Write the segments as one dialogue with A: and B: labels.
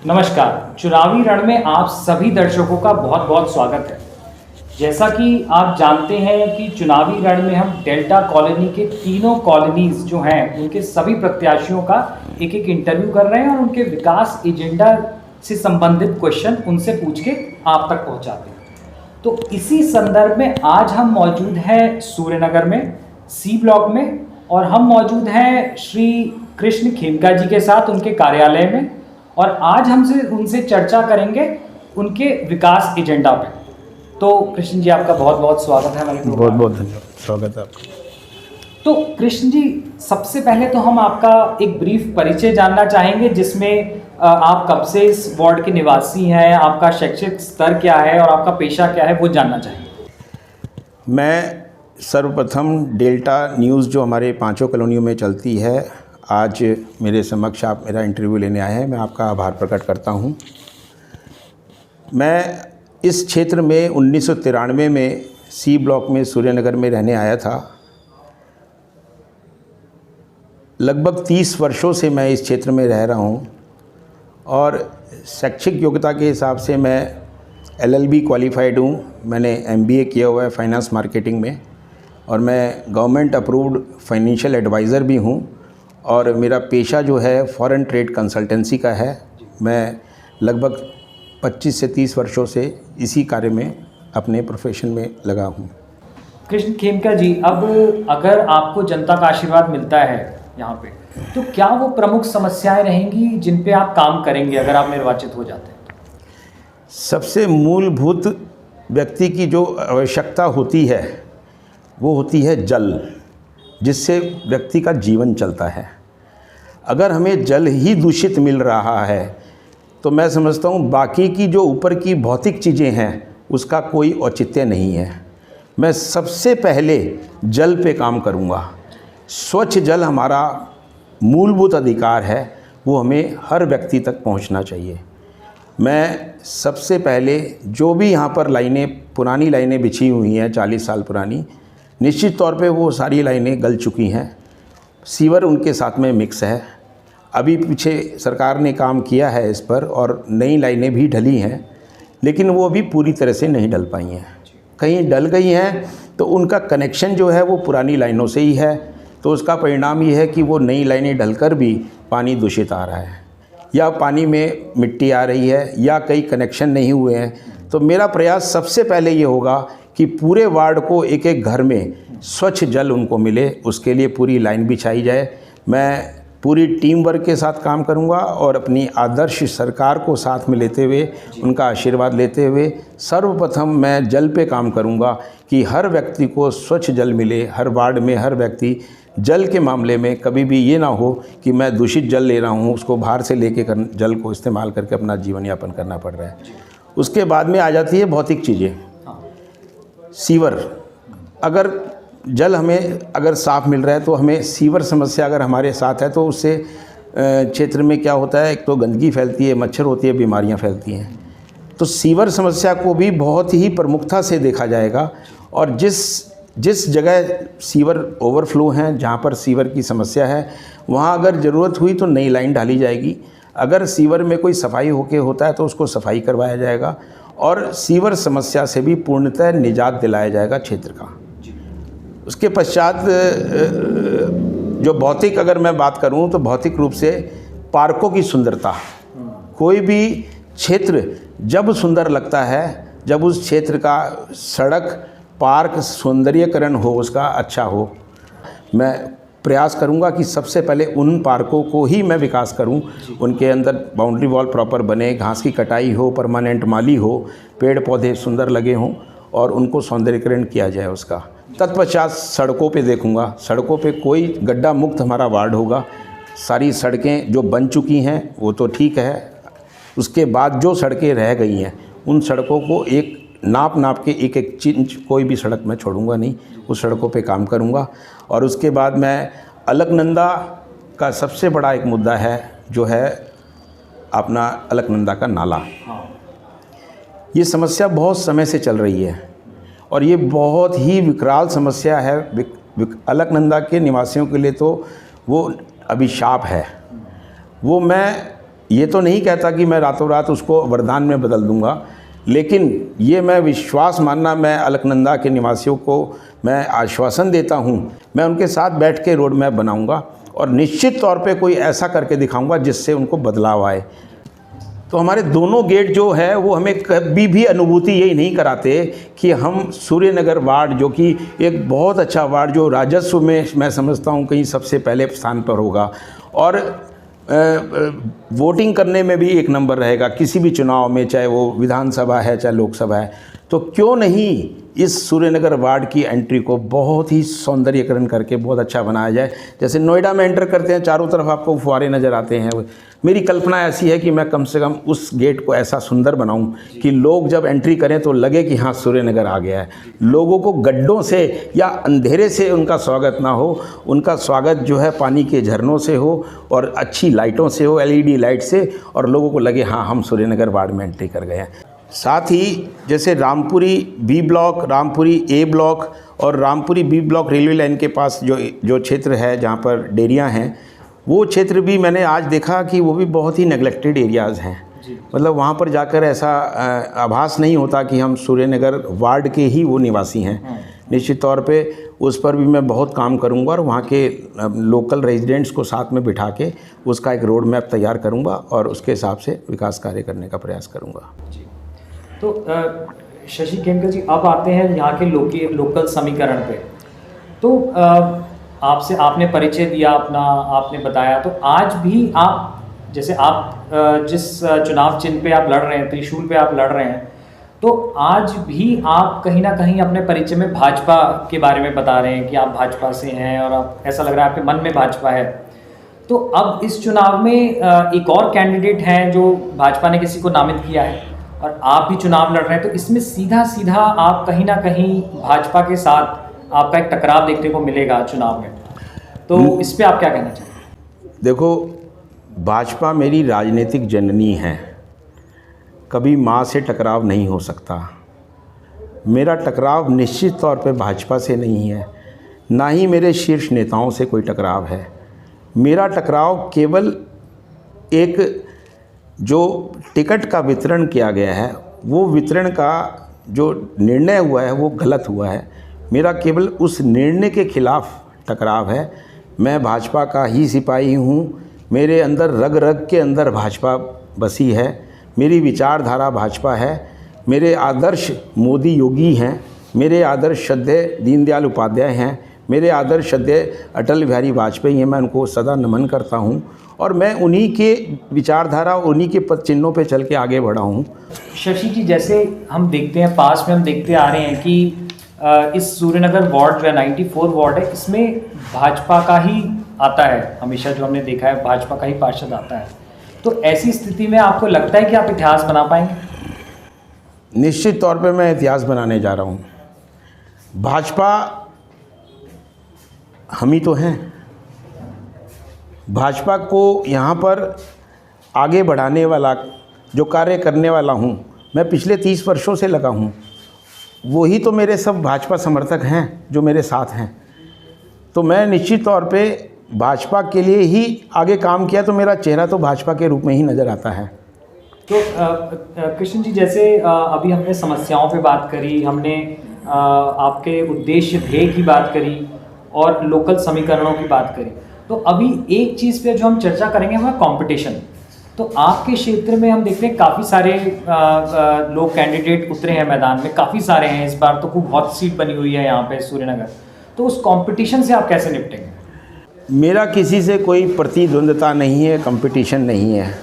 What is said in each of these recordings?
A: नमस्कार। चुनावी रण में आप सभी दर्शकों का बहुत बहुत स्वागत है। जैसा कि आप जानते हैं कि चुनावी रण में हम डेल्टा कॉलोनी के तीनों कॉलोनीज जो हैं उनके सभी प्रत्याशियों का एक एक इंटरव्यू कर रहे हैं और उनके विकास एजेंडा से संबंधित क्वेश्चन उनसे पूछ के आप तक पहुंचाते हैं। तो इसी संदर्भ में आज हम मौजूद हैं सूर्यनगर में सी ब्लॉक में, और हम मौजूद हैं श्री कृष्ण खेमका जी के साथ उनके कार्यालय में, और आज हमसे उनसे चर्चा करेंगे उनके विकास एजेंडा पे। तो कृष्ण जी, आपका बहुत बहुत स्वागत है हमारे प्रोग्राम।
B: बहुत बहुत धन्यवाद, स्वागत है आपका।
A: तो कृष्ण जी, सबसे पहले तो हम आपका एक ब्रीफ परिचय जानना चाहेंगे, जिसमें आप कब से इस वार्ड के निवासी हैं, आपका शैक्षिक स्तर क्या है और आपका पेशा क्या है, वो जानना चाहेंगे।
B: मैं सर्वप्रथम डेल्टा न्यूज़ जो हमारे पांचों कॉलोनियों में चलती है, आज मेरे समक्ष आप मेरा इंटरव्यू लेने आए हैं, मैं आपका आभार प्रकट करता हूं। मैं इस क्षेत्र में 1993 में सी ब्लॉक में सूर्यनगर में रहने आया था। लगभग 30 वर्षों से मैं इस क्षेत्र में रह रहा हूं और शैक्षिक योग्यता के हिसाब से मैं LLB क्वालिफाइड हूं। मैंने MBA किया हुआ है फाइनेंस मार्केटिंग में, और मैं गवर्नमेंट अप्रूव्ड फाइनेंशियल एडवाइज़र भी हूं, और मेरा पेशा जो है फॉरेन ट्रेड कंसल्टेंसी का है। मैं लगभग 25 से 30 वर्षों से इसी कार्य में अपने प्रोफेशन में लगा हूं।
A: कृष्ण खेमका जी, अब अगर आपको जनता का आशीर्वाद मिलता है यहाँ पे, तो क्या वो प्रमुख समस्याएं रहेंगी जिन पे आप काम करेंगे अगर आप निर्वाचित हो जाते हैं?
B: सबसे मूलभूत व्यक्ति की जो आवश्यकता होती है वो होती है जल, जिससे व्यक्ति का जीवन चलता है। अगर हमें जल ही दूषित मिल रहा है तो मैं समझता हूँ बाकी की जो ऊपर की भौतिक चीज़ें हैं उसका कोई औचित्य नहीं है। मैं सबसे पहले जल पे काम करूँगा। स्वच्छ जल हमारा मूलभूत अधिकार है, वो हमें हर व्यक्ति तक पहुँचना चाहिए। मैं सबसे पहले जो भी यहाँ पर लाइनें, पुरानी लाइनें बिछी हुई हैं 40 साल पुरानी, निश्चित तौर पे वो सारी लाइनें गल चुकी हैं। सीवर उनके साथ में मिक्स है। अभी पीछे सरकार ने काम किया है इस पर और नई लाइनें भी ढली हैं, लेकिन वो अभी पूरी तरह से नहीं डल पाई हैं। कहीं डल गई हैं तो उनका कनेक्शन जो है वो पुरानी लाइनों से ही है, तो उसका परिणाम ये है कि वो नई लाइनें ढलकर भी पानी दूषित आ रहा है, या पानी में मिट्टी आ रही है, या कई कनेक्शन नहीं हुए हैं। तो मेरा प्रयास सबसे पहले ये होगा कि पूरे वार्ड को एक एक घर में स्वच्छ जल उनको मिले, उसके लिए पूरी लाइन बिछाई जाए। मैं पूरी टीम वर्क के साथ काम करूंगा और अपनी आदर्श सरकार को साथ में लेते हुए, उनका आशीर्वाद लेते हुए, सर्वप्रथम मैं जल पे काम करूंगा कि हर व्यक्ति को स्वच्छ जल मिले। हर वार्ड में हर व्यक्ति जल के मामले में कभी भी ये ना हो कि मैं दूषित जल ले रहा हूँ, उसको बाहर से लेके जल को इस्तेमाल करके अपना जीवन यापन करना पड़ रहा है। उसके बाद में आ जाती है भौतिक चीज़ें। सीवर, अगर जल हमें अगर साफ़ मिल रहा है तो हमें सीवर समस्या अगर हमारे साथ है तो उससे क्षेत्र में क्या होता है, एक तो गंदगी फैलती है, मच्छर होती है, बीमारियां फैलती हैं। तो सीवर समस्या को भी बहुत ही प्रमुखता से देखा जाएगा, और जिस जगह सीवर ओवरफ्लो हैं, जहाँ पर सीवर की समस्या है, वहाँ अगर ज़रूरत हुई तो नई लाइन डाली जाएगी। अगर सीवर में कोई सफाई होके होता है तो उसको सफाई करवाया जाएगा, और सीवर समस्या से भी पूर्णतः निजात दिलाया जाएगा क्षेत्र का। उसके पश्चात जो भौतिक, अगर मैं बात करूं तो भौतिक रूप से पार्कों की सुंदरता। कोई भी क्षेत्र जब सुंदर लगता है जब उस क्षेत्र का सड़क, पार्क, सौंदर्यीकरण हो, उसका अच्छा हो। मैं प्रयास करूंगा कि सबसे पहले उन पार्कों को ही मैं विकास करूं, उनके अंदर बाउंड्री वॉल प्रॉपर बने, घास की कटाई हो, परमानेंट माली हो, पेड़ पौधे सुंदर लगे हों और उनको सौंदर्यीकरण किया जाए उसका। तत्पश्चात सड़कों पे देखूंगा, सड़कों पे कोई गड्ढा मुक्त हमारा वार्ड होगा। सारी सड़कें जो बन चुकी हैं वो तो ठीक है, उसके बाद जो सड़कें रह गई हैं उन सड़कों को एक नाप के एक इंच कोई भी सड़क मैं छोड़ूंगा नहीं, उस सड़कों पे काम करूंगा। और उसके बाद मैं अलकनंदा का सबसे बड़ा एक मुद्दा है जो है अपना अलकनंदा का नाला। ये समस्या बहुत समय से चल रही है और ये बहुत ही विकराल समस्या है। अलकनंदा के निवासियों के लिए तो वो अभिशाप है। वो मैं ये तो नहीं कहता कि मैं रातों रात उसको वरदान में बदल दूंगा, लेकिन ये मैं विश्वास मानना, मैं अलकनंदा के निवासियों को मैं आश्वासन देता हूँ, मैं उनके साथ बैठ के रोड मैप बनाऊँगा और निश्चित तौर पे कोई ऐसा करके दिखाऊँगा जिससे उनको बदलाव आए। तो हमारे दोनों गेट जो है वो हमें कभी भी अनुभूति यही नहीं कराते कि हम सूर्यनगर वार्ड, जो कि एक बहुत अच्छा वार्ड, जो राजस्व में मैं समझता हूँ कहीं सबसे पहले स्थान पर होगा और वोटिंग करने में भी एक नंबर रहेगा किसी भी चुनाव में, चाहे वो विधानसभा है चाहे लोकसभा है, तो क्यों नहीं इस सूर्यनगर वार्ड की एंट्री को बहुत ही सौंदर्यीकरण करके बहुत अच्छा बनाया जाए। जैसे नोएडा में एंटर करते हैं, चारों तरफ आपको फुहारे नज़र आते हैं। मेरी कल्पना ऐसी है कि मैं कम से कम उस गेट को ऐसा सुंदर बनाऊं कि लोग जब एंट्री करें तो लगे कि हाँ सूर्यनगर आ गया है। लोगों को गड्ढों से या अंधेरे से उनका स्वागत ना हो, उनका स्वागत जो है पानी के झरनों से हो और अच्छी लाइटों से हो, LED लाइट से, और लोगों को लगे हाँ हम सूर्यनगर वार्ड में एंट्री कर गए हैं। साथ ही जैसे रामपुरी B block, Rampuri A block और रामपुरी B ब्लॉक रेलवे लाइन के पास जो क्षेत्र है जहाँ पर डेयरियाँ हैं, वो क्षेत्र भी मैंने आज देखा कि वो भी बहुत ही नेगलेक्टेड एरियाज़ हैं। मतलब वहाँ पर जाकर ऐसा आभास नहीं होता कि हम सूर्यनगर वार्ड के ही वो निवासी हैं। निश्चित तौर पे उस पर भी मैं बहुत काम करूँगा और वहाँ के लोकल रेजिडेंट्स को साथ में बिठा के उसका एक रोड मैप तैयार करूँगा और उसके हिसाब से विकास कार्य करने का प्रयास करूँगा।
A: तो शशि खेमका जी, अब आते हैं यहाँ के लोकल समीकरण पे। तो आपसे आपने परिचय दिया अपना, आपने बताया, तो आज भी आप, जैसे आप जिस चुनाव चिन्ह पे आप लड़ रहे हैं, त्रिशूल पे आप लड़ रहे हैं, तो आज भी आप कहीं ना कहीं अपने परिचय में भाजपा के बारे में बता रहे हैं कि आप भाजपा से हैं और आप, ऐसा लग रहा है आपके मन में भाजपा है। तो अब इस चुनाव में एक और कैंडिडेट हैं जो भाजपा ने किसी को नामित किया है और आप भी चुनाव लड़ रहे हैं, तो इसमें सीधा सीधा आप कहीं ना कहीं भाजपा के साथ आपका एक टकराव देखने को मिलेगा चुनाव में। तो इस पे आप क्या कहना चाहेंगे?
B: देखो, भाजपा मेरी राजनीतिक जननी है, कभी माँ से टकराव नहीं हो सकता। मेरा टकराव निश्चित तौर पे भाजपा से नहीं है, ना ही मेरे शीर्ष नेताओं से कोई टकराव है। मेरा टकराव केवल एक जो टिकट का वितरण किया गया है, वो वितरण का जो निर्णय हुआ है वो गलत हुआ है। मेरा केवल उस निर्णय के खिलाफ टकराव है। मैं भाजपा का ही सिपाही हूँ, मेरे अंदर रग रग के अंदर भाजपा बसी है, मेरी विचारधारा भाजपा है, मेरे आदर्श मोदी योगी हैं, मेरे आदर्श श्रद्धेय दीनदयाल उपाध्याय हैं, मेरे आदर्श श्रद्धेय अटल बिहारी वाजपेयी हैं। मैं उनको सदा नमन करता हूँ और मैं उन्हीं के विचारधारा, उन्हीं के पद चिन्हों पे चल के आगे बढ़ा हूँ।
A: शशि जी, जैसे हम देखते हैं, पास में हम देखते आ रहे हैं कि इस सूर्यनगर वार्ड जो है 94 वार्ड है, इसमें भाजपा का ही आता है। हमेशा जो हमने देखा है भाजपा का ही पार्षद आता है। तो ऐसी स्थिति में आपको लगता है कि आप इतिहास बना पाएंगे?
B: निश्चित तौर पे मैं इतिहास बनाने जा रहा हूँ। भाजपा हम ही तो हैं। भाजपा को यहाँ पर आगे बढ़ाने वाला, जो कार्य करने वाला हूँ, मैं पिछले 30 वर्षों से लगा हूँ। वही तो मेरे सब भाजपा समर्थक हैं जो मेरे साथ हैं। तो मैं निश्चित तौर पे भाजपा के लिए ही आगे काम किया, तो मेरा चेहरा तो भाजपा के रूप में ही नज़र आता है।
A: तो कृष्ण जी, जैसे अभी हमने समस्याओं पे बात करी, हमने आपके उद्देश्य ध्येय की बात करी और लोकल समीकरणों की बात करी, तो अभी एक चीज़ पे जो हम चर्चा करेंगे वो है कॉम्पिटिशन। तो आपके क्षेत्र में हम देखते हैं काफ़ी सारे लोग कैंडिडेट उतरे हैं मैदान में, काफ़ी सारे हैं। इस बार तो खूब हॉट सीट बनी हुई है यहाँ पे सूर्यनगर। तो उस कंपटीशन से आप कैसे निपटेंगे?
B: मेरा किसी से कोई प्रतिद्वंद्विता नहीं है, कंपटीशन नहीं है।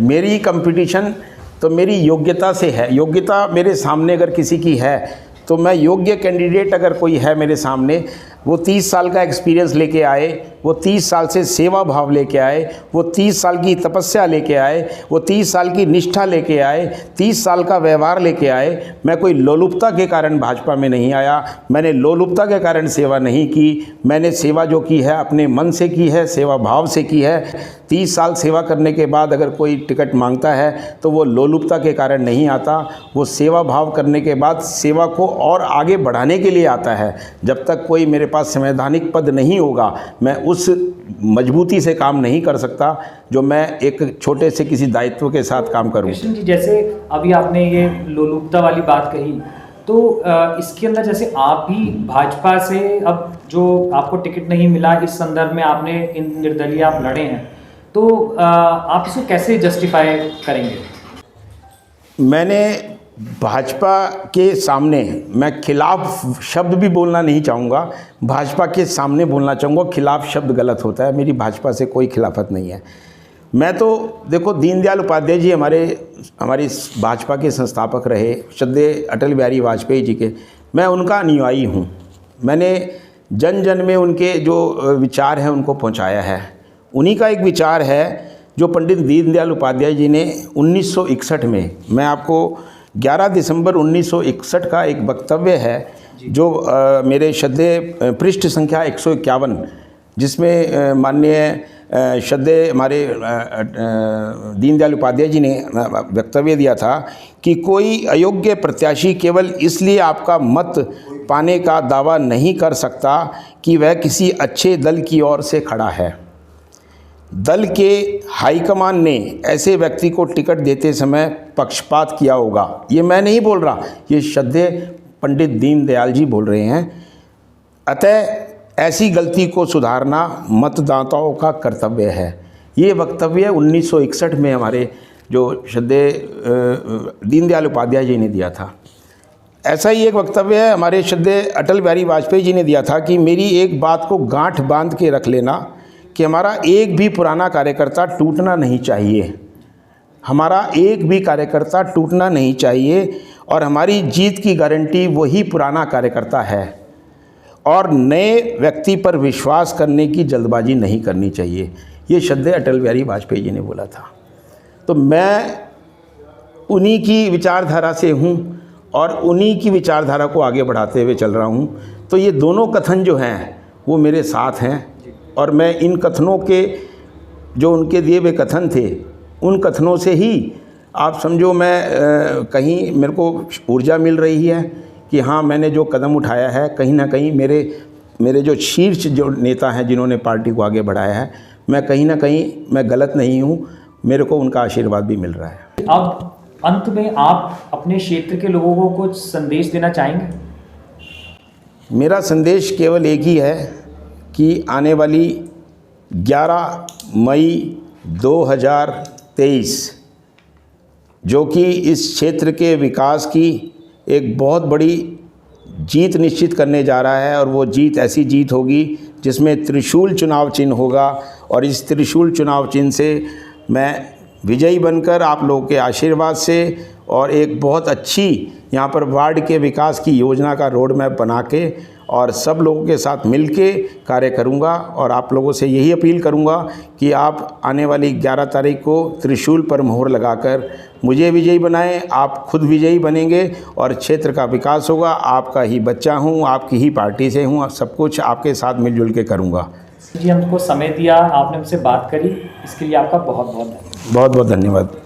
B: मेरी कंपटीशन तो मेरी योग्यता से है। योग्यता मेरे सामने अगर किसी की है तो मैं योग्य कैंडिडेट अगर कोई है मेरे सामने, वो 30 साल का एक्सपीरियंस लेके आए, वो 30 साल से सेवा भाव लेके आए, वो 30 साल की तपस्या लेके आए, वो 30 साल की निष्ठा लेके आए, 30 साल का व्यवहार लेके आए। मैं कोई लोलुपता के कारण भाजपा में नहीं आया, मैंने लोलुपता के कारण सेवा नहीं की। मैंने सेवा जो की है अपने मन से की है, सेवा भाव से की है। 30 साल सेवा करने के बाद अगर कोई टिकट मांगता है तो वो लोलुपता के कारण नहीं आता, वो सेवा भाव करने के बाद सेवा को और आगे बढ़ाने के लिए आता है। जब तक कोई मेरे पास संवैधानिक पद नहीं होगा, मैं उस मजबूती से काम नहीं कर सकता जो मैं एक छोटे से किसी दायित्व के साथ काम करूं।
A: कृष्ण जी, जैसे अभी आपने ये लोलुपता वाली बात कही, तो इसके अंदर जैसे आप भी भाजपा से अब जो आपको टिकट नहीं मिला, इस संदर्भ में आपने इन निर्दलीय आप लड़े हैं, तो आप इसको कैसे जस्टिफाई करेंगे?
B: मैंने भाजपा के सामने, मैं खिलाफ शब्द भी बोलना नहीं चाहूँगा, भाजपा के सामने बोलना चाहूँगा। खिलाफ शब्द गलत होता है, मेरी भाजपा से कोई खिलाफत नहीं है। मैं तो देखो, दीनदयाल उपाध्याय जी हमारी भाजपा के संस्थापक रहे, श्रद्धेय अटल बिहारी वाजपेयी जी के, मैं उनका अनुयायी हूँ। मैंने जन जन में उनके जो विचार हैं उनको पहुँचाया है। उन्हीं का एक विचार है जो पंडित दीनदयाल उपाध्याय जी ने 1961 में, मैं आपको 11 दिसंबर 1961 का एक वक्तव्य है जो मेरे श्रद्धेय पृष्ठ संख्या 151, जिसमें माननीय श्रद्धेय हमारे दीनदयाल उपाध्याय जी ने वक्तव्य दिया था कि कोई अयोग्य प्रत्याशी केवल इसलिए आपका मत पाने का दावा नहीं कर सकता कि वह किसी अच्छे दल की ओर से खड़ा है। दल के हाईकमान ने ऐसे व्यक्ति को टिकट देते समय पक्षपात किया होगा। ये मैं नहीं बोल रहा, ये श्रद्धेय पंडित दीनदयाल जी बोल रहे हैं। अतः ऐसी गलती को सुधारना मतदाताओं का कर्तव्य है। ये वक्तव्य 1961 में हमारे जो श्रद्धेय दीनदयाल उपाध्याय जी ने दिया था। ऐसा ही एक वक्तव्य हमारे श्रद्धेय अटल बिहारी वाजपेयी जी ने दिया था कि मेरी एक बात को गांठ बांध के रख लेना कि हमारा एक भी पुराना कार्यकर्ता टूटना नहीं चाहिए, हमारा एक भी कार्यकर्ता टूटना नहीं चाहिए, और हमारी जीत की गारंटी वही पुराना कार्यकर्ता है, और नए व्यक्ति पर विश्वास करने की जल्दबाजी नहीं करनी चाहिए। ये श्रद्धेय अटल बिहारी वाजपेयी जी ने बोला था। तो मैं उन्हीं की विचारधारा से हूँ और उन्हीं की विचारधारा को आगे बढ़ाते हुए चल रहा हूँ। तो ये दोनों कथन जो हैं वो मेरे साथ हैं, और मैं इन कथनों के, जो उनके दिए हुए कथन थे, उन कथनों से ही आप समझो मैं कहीं मेरे को ऊर्जा मिल रही है कि हाँ, मैंने जो कदम उठाया है, कहीं ना कहीं मेरे जो शीर्ष जो नेता हैं जिन्होंने पार्टी को आगे बढ़ाया है, मैं कहीं ना कहीं मैं गलत नहीं हूँ, मेरे को उनका आशीर्वाद भी मिल रहा है।
A: अब अंत में आप अपने क्षेत्र के लोगों को कुछ संदेश देना चाहेंगे?
B: मेरा संदेश केवल एक ही है कि आने वाली 11 मई 2023 जो कि इस क्षेत्र के विकास की एक बहुत बड़ी जीत निश्चित करने जा रहा है, और वो जीत ऐसी जीत होगी जिसमें त्रिशूल चुनाव चिन्ह होगा, और इस त्रिशूल चुनाव चिन्ह से मैं विजयी बनकर आप लोगों के आशीर्वाद से और एक बहुत अच्छी यहाँ पर वार्ड के विकास की योजना का रोड मैप बना के और सब लोगों के साथ मिलके कार्य करूँगा। और आप लोगों से यही अपील करूँगा कि आप आने वाली 11 तारीख को त्रिशूल पर मोहर लगाकर मुझे विजयी बनाएं। आप खुद विजयी बनेंगे और क्षेत्र का विकास होगा। आपका ही बच्चा हूँ, आपकी ही पार्टी से हूँ, सब कुछ आपके साथ मिलजुल के करूँगा।
A: जी, हमको समय दिया, आपने हमसे बात करी, इसके लिए आपका बहुत बहुत धन्यवाद।
B: बहुत बहुत धन्यवाद।